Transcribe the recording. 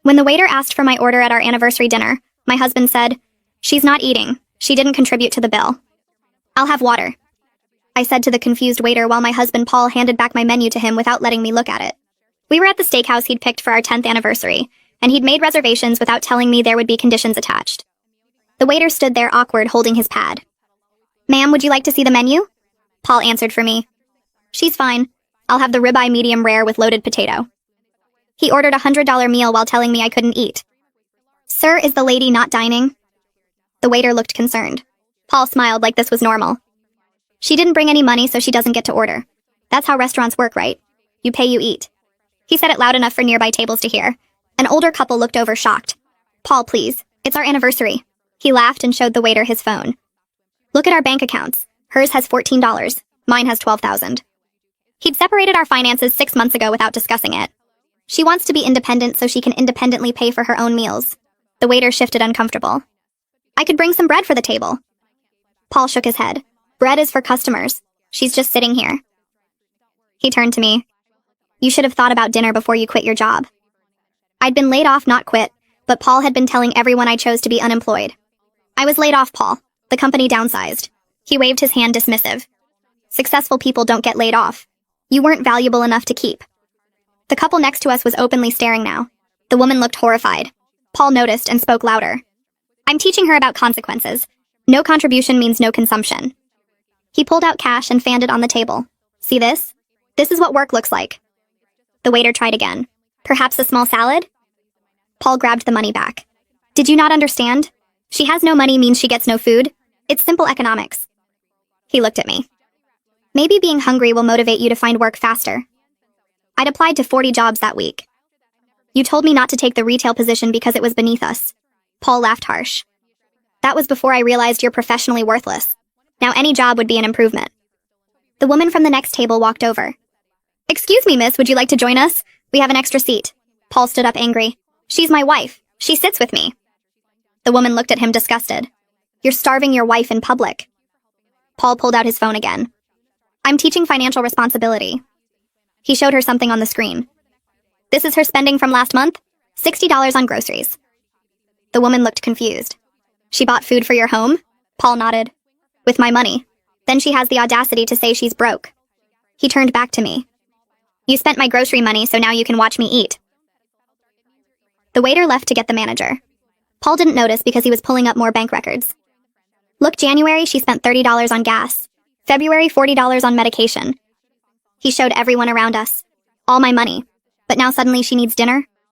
When the waiter asked for my order at our anniversary dinner, my husband said, "She's not eating. She didn't contribute to the bill." "I'll have water," I said to the confused waiter while my husband Paul handed back my menu to him without letting me look at it. We were at the steakhouse he'd picked for our 10th anniversary, and he'd made reservations without telling me there would be conditions attached. The waiter stood there awkward, holding his pad. "Ma'am, would you like to see the menu?" Paul answered for me. "She's fine. I'll have the ribeye medium rare with loaded potato." He ordered a $100 meal while telling me I couldn't eat. "Sir, is the lady not dining?" The waiter looked concerned. Paul smiled like this was normal. "She didn't bring any money, so she doesn't get to order. That's how restaurants work, right? You pay, you eat." He said it loud enough for nearby tables to hear. An older couple looked over shocked. "Paul, please. It's our anniversary." He laughed and showed the waiter his phone. "Look at our bank accounts. Hers has $14. Mine has $12,000. He'd separated our finances 6 months ago without discussing it. She wants to be independent so she can independently pay for her own meals. The waiter shifted uncomfortable. "I could bring some bread for the table." Paul shook his head. "Bread is for customers. She's just sitting here." He turned to me. "You should have thought about dinner before you quit your job." I'd been laid off, not quit, but Paul had been telling everyone I chose to be unemployed. "I was laid off, Paul. The company downsized." He waved his hand dismissive. "Successful people don't get laid off. You weren't valuable enough to keep." The couple next to us was openly staring now. The woman looked horrified. Paul noticed and spoke louder. "I'm teaching her about consequences. No contribution means no consumption." He pulled out cash and fanned it on the table. "See this? This is what work looks like." The waiter tried again. "Perhaps a small salad?" Paul grabbed the money back. "Did you not understand? She has no money means she gets no food. It's simple economics." He looked at me. "Maybe being hungry will motivate you to find work faster." I'd applied to 40 jobs that week. "You told me not to take the retail position because it was beneath us." Paul laughed harsh. "That was before I realized you're professionally worthless. Now any job would be an improvement." The woman from the next table walked over. "Excuse me, miss, would you like to join us? We have an extra seat." Paul stood up angry. "She's my wife. She sits with me." The woman looked at him disgusted. "You're starving your wife in public." Paul pulled out his phone again. "I'm teaching financial responsibility." He showed her something on the screen. "This is her spending from last month? $60 on groceries." The woman looked confused. "She bought food for your home?" Paul nodded. "With my money. Then she has the audacity to say she's broke." He turned back to me. "You spent my grocery money, so now you can watch me eat." The waiter left to get the manager. Paul didn't notice because he was pulling up more bank records. "Look, January, she spent $30 on gas. February, $40 on medication." He showed everyone around us. "All my money. But now suddenly she needs dinner?"